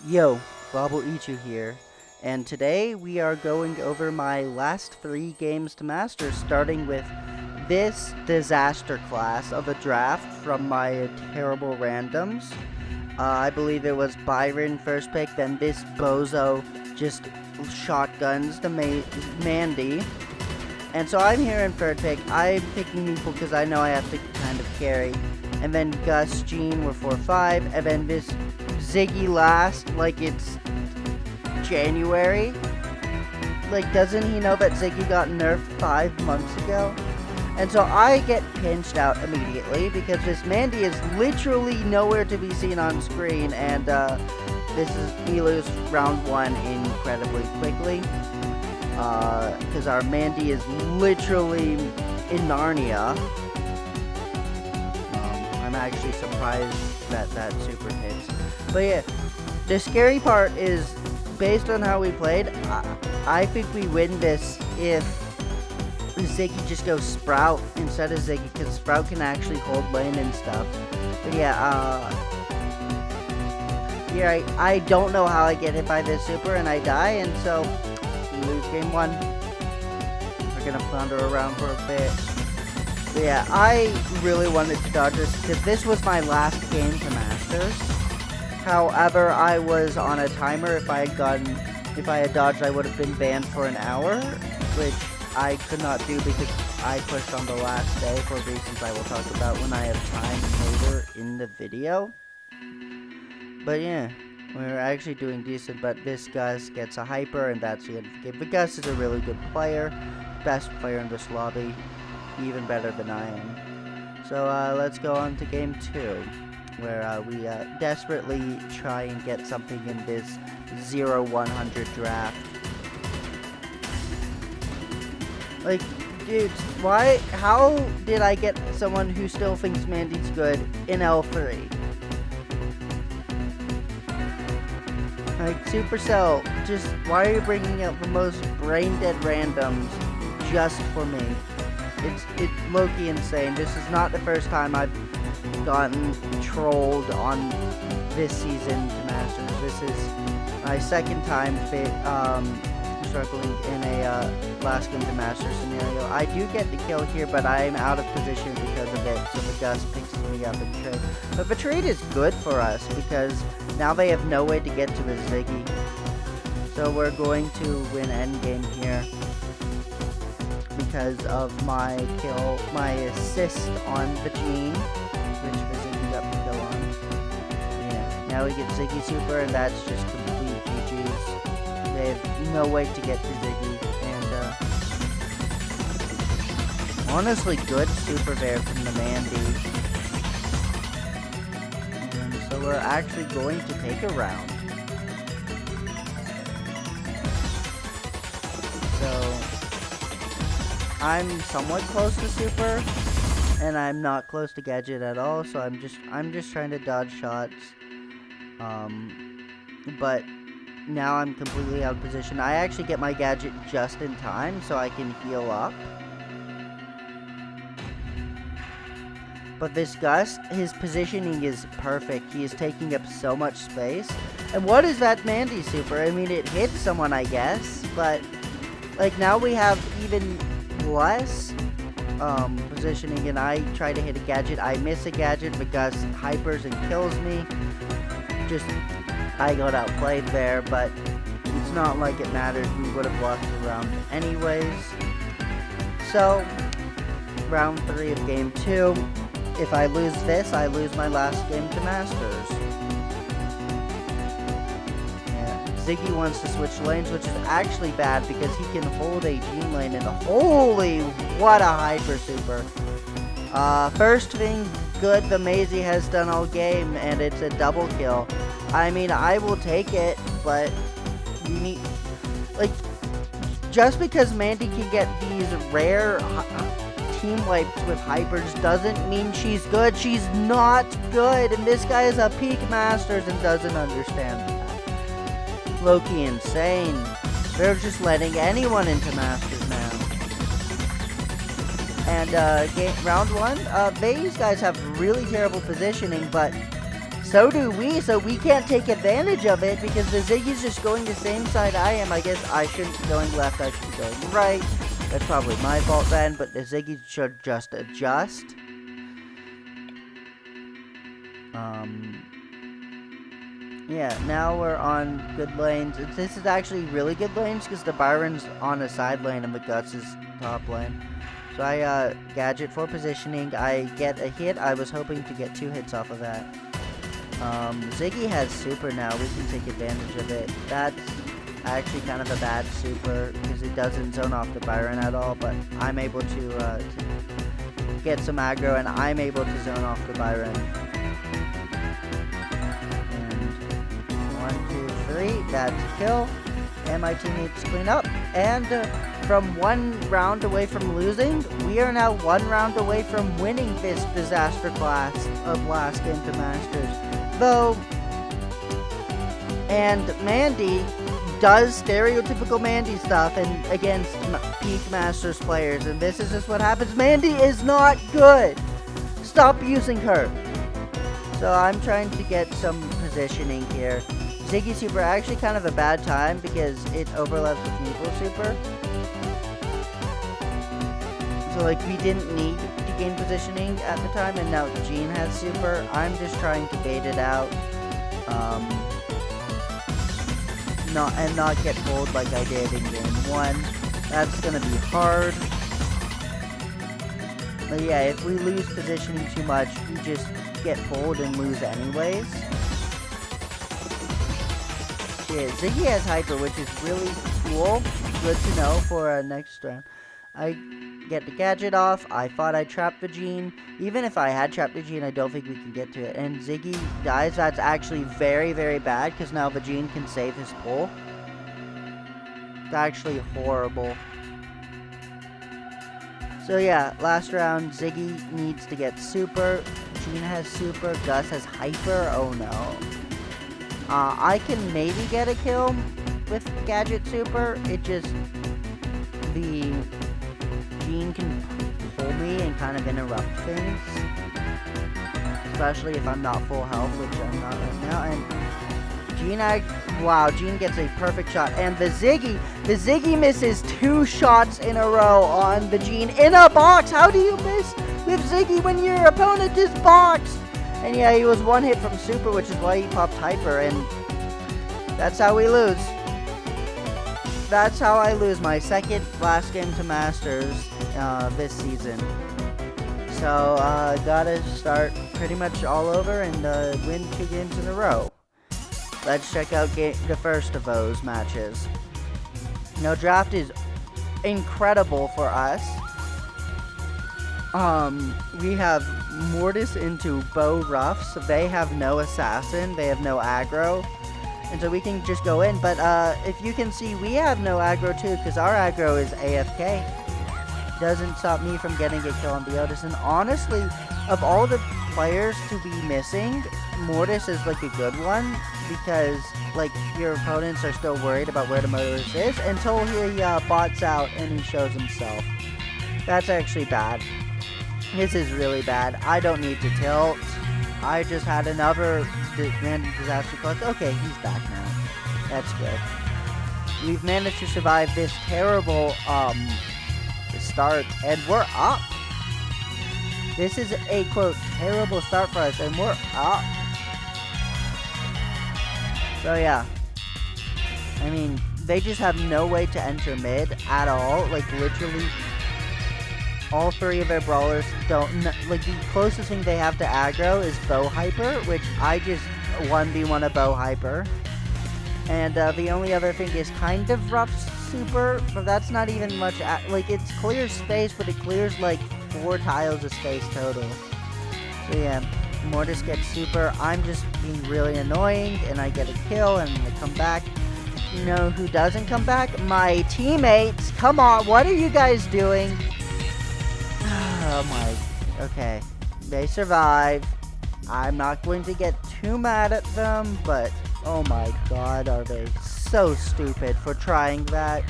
Yo, Bobble Ichu here, and today we are going over my last 3 games to master, starting with this disaster class of a draft from my terrible randoms. I believe it was Byron first pick, then this bozo just shotguns the Mandy. And so I'm here in third pick. I'm picking Meeple because I know I have to kind of carry. And then Gus, Gene were 4-5, and then this Ziggy last, like it's January. Like, doesn't he know that Ziggy got nerfed 5 months ago? And so I get pinched out immediately because this Mandy is literally nowhere to be seen on screen, and we lose round 1 incredibly quickly. Because our Mandy is literally in Narnia. I'm actually surprised that super hits. But yeah, the scary part is, based on how we played, I think we win this if Ziggy just goes Sprout instead of Ziggy, because Sprout can actually hold lane and stuff. But yeah, I don't know how I get hit by this super and I die, and so we lose game 1. We're gonna flounder around for a bit. But yeah, I really wanted to dodge this because this was my last game to Masters. However, I was on a timer. If I had dodged, I would have been banned for an hour, which I could not do because I pushed on the last day for reasons I will talk about when I have time later in the video. But yeah, we're actually doing decent, but this Gus gets a hyper, and that's the end of the game. But Gus is a really good player, best player in this lobby, even better than I am. So let's go on to game 2, where we desperately try and get something in this 0-100 draft. Like, dude, how did I get someone who still thinks Mandy's good in L3? Like, Supercell, just why are you bringing out the most brain-dead randoms just for me? It's low-key insane. This is not the first time I've gotten trolled on this season to Masters. This is my second time struggling in a last game to Masters scenario. I do get the kill here, but I'm out of position because of it, so the Gus picks me up and trade. But the trade is good for us because now they have no way to get to the Ziggy. So we're going to win endgame here because of my assist on the Gene, which the Ziggy got the kill on. Yeah, now we get Ziggy super, and that's just complete GG's. They have no way to get to Ziggy, and honestly good super there from the Mandy. And so we're actually going to take a round. So I'm somewhat close to super, and I'm not close to gadget at all, so I'm just trying to dodge shots. But now I'm completely out of position. I actually get my gadget just in time so I can heal up. But this Gus, his positioning is perfect. He is taking up so much space. And what is that Mandy super? I mean, it hits someone, I guess, but like now we have even less positioning, and I try to hit a gadget. I miss a gadget, but Gus hypers and kills me. I got outplayed there, but it's not like it matters. We would have lost the round anyways. So, round 3 of game 2. If I lose this, I lose my last game to Masters. Yeah, Ziggy wants to switch lanes, which is actually bad because he can hold a Gene lane, and holy, what a hyper super. First thing good the Maisie has done all game, and it's a double kill. I mean, I will take it, but you need, like, just because Mandy can get these rare team wipes with hypers doesn't mean she's good. She's not good, and this guy is a peak Masters and doesn't understand that. Low-key insane. They're just letting anyone into Masters now. And round 1, these guys have really terrible positioning, but So do we, so we can't take advantage of it because the Ziggy's just going the same side I am. I guess I shouldn't be going left, I should be going right. That's probably my fault then, but the Ziggy should just adjust. Yeah, now we're on good lanes. This is actually really good lanes because the Byron's on a side lane and the Guts is top lane. So I gadget for positioning. I get a hit. I was hoping to get 2 hits off of that. Ziggy has super now. We can take advantage of it. That's actually kind of a bad super because it doesn't zone off the Byron at all, but I'm able to get some aggro and I'm able to zone off the Byron. And 1, 2, 3, that's a kill. And my teammates clean up. And from 1 round away from losing, we are now 1 round away from winning this disaster class of last game to Masters. Though, and Mandy does stereotypical Mandy stuff and against peak Masters players, and this is just what happens. Mandy is not good. Stop using her. So I'm trying to get some positioning here. Ziggy super actually kind of a bad time because it overlaps with Needle super. So like we didn't need to gain positioning at the time, and now Jean has super. I'm just trying to bait it out. Not get pulled like I did in game 1. That's gonna be hard. But yeah, if we lose positioning too much, we just get pulled and lose anyways. Yeah, Ziggy has hyper, which is really cool. Good to know for next round. I get the gadget off. I thought I trapped the Jean. Even if I had trapped the Jean, I don't think we can get to it. And Ziggy dies. That's actually very, very bad because now the Jean can save his pull. It's actually horrible. So yeah, last round, Ziggy needs to get super. Jean has super. Gus has hyper. Oh no. I can maybe get a kill with gadget super. It just, the Jean can pull me and kind of interrupt things, especially if I'm not full health, which I'm not right now. And Jean, wow, Jean gets a perfect shot, and the Ziggy misses 2 shots in a row on the Jean in a box. How do you miss with Ziggy when your opponent is boxed? And yeah, he was 1 hit from super, which is why he popped hyper, and that's how we lose. That's how I lose my second last game to Masters this season. So, gotta start pretty much all over and win 2 games in a row. Let's check out the first of those matches. Now, draft is incredible for us. We have Mortis into Bow Ruffs. They have no assassin. They have no aggro. And so we can just go in. But if you can see, we have no aggro too because our aggro is AFK. Doesn't stop me from getting a kill on the Otis. And honestly, of all the players to be missing, Mortis is like a good one because like your opponents are still worried about where the Mortis is until he bots out and he shows himself. That's actually bad. This is really bad. I don't need to tilt. I just had another random disaster class. Okay, he's back now. That's good. We've managed to survive this terrible start, and we're up. This is a, quote, terrible start for us, and we're up. So yeah. I mean, they just have no way to enter mid at all. Like, literally, all 3 of their brawlers don't, like, the closest thing they have to aggro is Bow Hyper, which I just 1v1 a Bow Hyper. And the only other thing is kind of rough super, but that's not even much, like, it clears space, but it clears, like, 4 tiles of space total. So yeah, Mortis gets super. I'm just being really annoying, and I get a kill, and I come back. You know who doesn't come back? My teammates! Come on, what are you guys doing? Oh my, okay. They survive. I'm not going to get too mad at them, but oh my god, are they so stupid for trying that.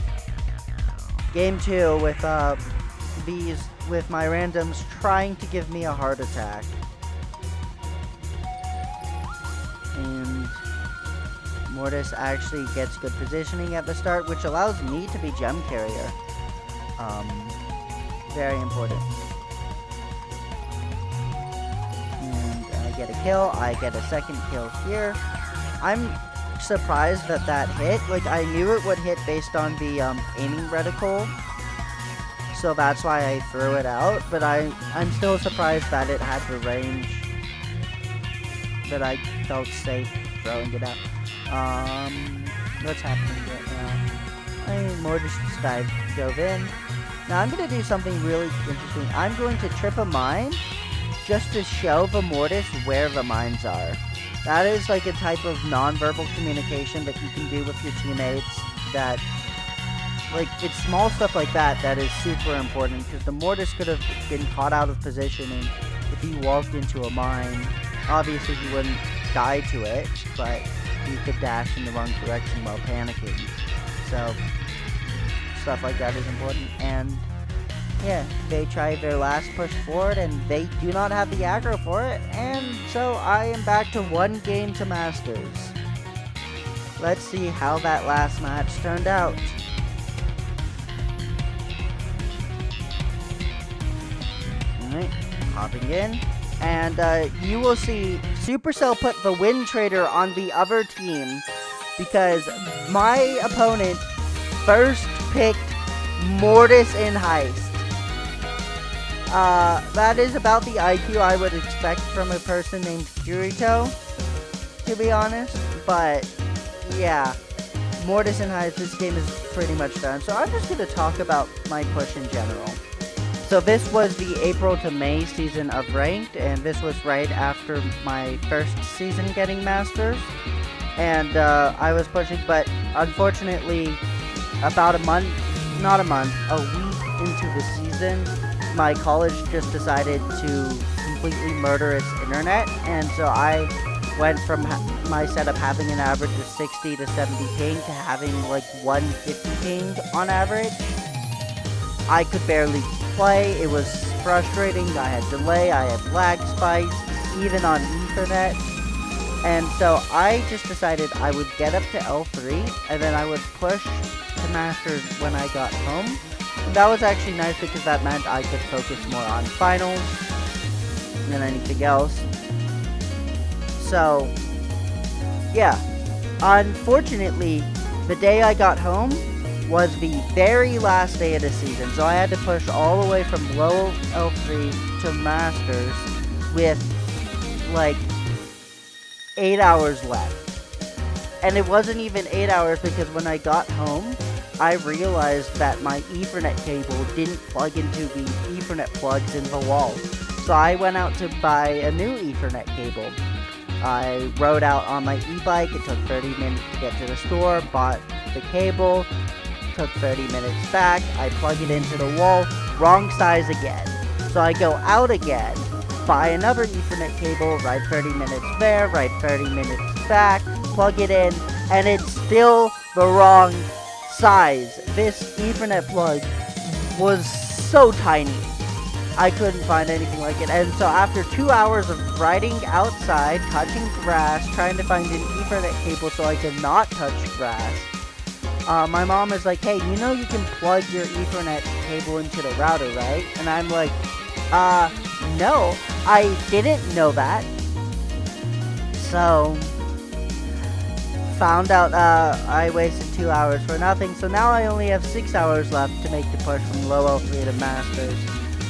Game 2 with with my randoms trying to give me a heart attack. Mortis actually gets good positioning at the start, which allows me to be gem carrier. Very important. And I get a kill. I get a second kill here. I'm surprised that that hit. Like, I knew it would hit based on the aiming reticle, so that's why I threw it out, but I'm still surprised that it had the range that I felt safe throwing it out. What's happening right now? Mortis just dove in. Now I'm going to do something really interesting. I'm going to trip a mine just to show the Mortis where the mines are. That is like a type of non-verbal communication that you can do with your teammates that, like, it's small stuff like that that is super important, because the Mortis could have been caught out of position, and if he walked into a mine, obviously he wouldn't die to it, but he could dash in the wrong direction while panicking. So, stuff like that is important. And yeah, they tried their last push forward, and they do not have the aggro for it, and so I am back to 1 game to Masters. Let's see how that last match turned out. Alright, hopping in, and you will see Supercell put the win trader on the other team, because my opponent first picked Mortis in Heist. That is about the IQ I would expect from a person named Kirito, to be honest. But, yeah, Mortis in Heist, this game is pretty much done. So I'm just going to talk about my push in general. So this was the April to May season of Ranked, and this was right after my first season getting Masters. And, I was pushing, but unfortunately, about a week into the season, my college just decided to completely murder its internet, and so I went from my setup having an average of 60 to 70 ping to having like 150 ping on average. I could barely play. It was frustrating. I had delay, I had lag spikes, even on Ethernet. And so I just decided I would get up to L3, and then I would push to Masters when I got home. And that was actually nice, because that meant I could focus more on finals than anything else. So, yeah. Unfortunately, the day I got home was the very last day of the season, so I had to push all the way from low L3 to Masters with, like, 8 hours left. And it wasn't even 8 hours, because when I got home, I realized that my Ethernet cable didn't plug into the Ethernet plugs in the wall. So I went out to buy a new Ethernet cable. I rode out on my e-bike. It took 30 minutes to get to the store, bought the cable, took 30 minutes back. I plug it into the wall, wrong size again. So I go out again, buy another Ethernet cable, ride 30 minutes there, ride 30 minutes back, plug it in, and it's still the wrong size. This Ethernet plug was so tiny, I couldn't find anything like it. And so after 2 hours of riding outside, touching grass, trying to find an Ethernet cable so I could not touch grass, my mom is like, hey, you know you can plug your Ethernet cable into the router, right? And I'm like, no, I didn't know that. So found out I wasted 2 hours for nothing, so now I only have 6 hours left to make the push from low L3 to Masters.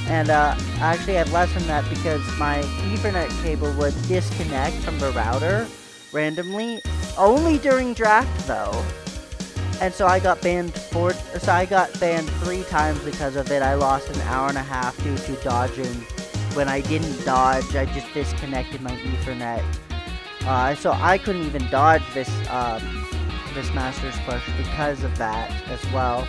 And actually I have less than that, because my Ethernet cable would disconnect from the router randomly, only during draft though. And so I got banned 3 times because of it. I lost an hour and a half due to dodging. When I didn't dodge, I just disconnected my Ethernet. So I couldn't even dodge this this Masters push because of that as well.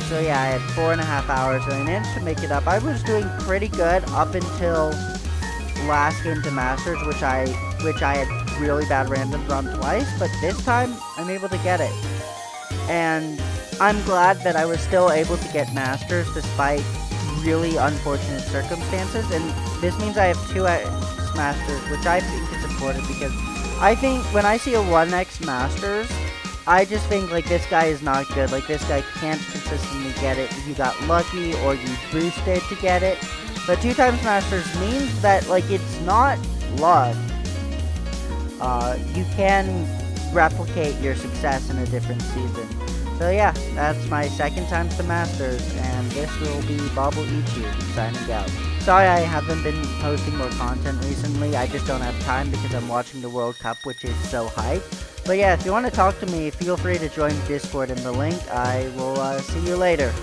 So yeah, I had 4.5 hours, and I managed to make it up. I was doing pretty good up until last game to Masters, which I had really bad randoms on twice, but this time I'm able to get it. And I'm glad that I was still able to get Masters despite really unfortunate circumstances, and this means I have 2 Masters, which I think is important, because I think when I see a 1x Masters, I just think like this guy is not good. Like this guy can't consistently get it. You got lucky or you boosted to get it. But 2 times Masters means that like it's not luck. You can replicate your success in a different season. So yeah, that's my 2nd time to Masters, and this will be Bobble Ichu signing out. Sorry I haven't been posting more content recently, I just don't have time because I'm watching the World Cup, which is so hype. But yeah, if you want to talk to me, feel free to join Discord in the link. I will see you later.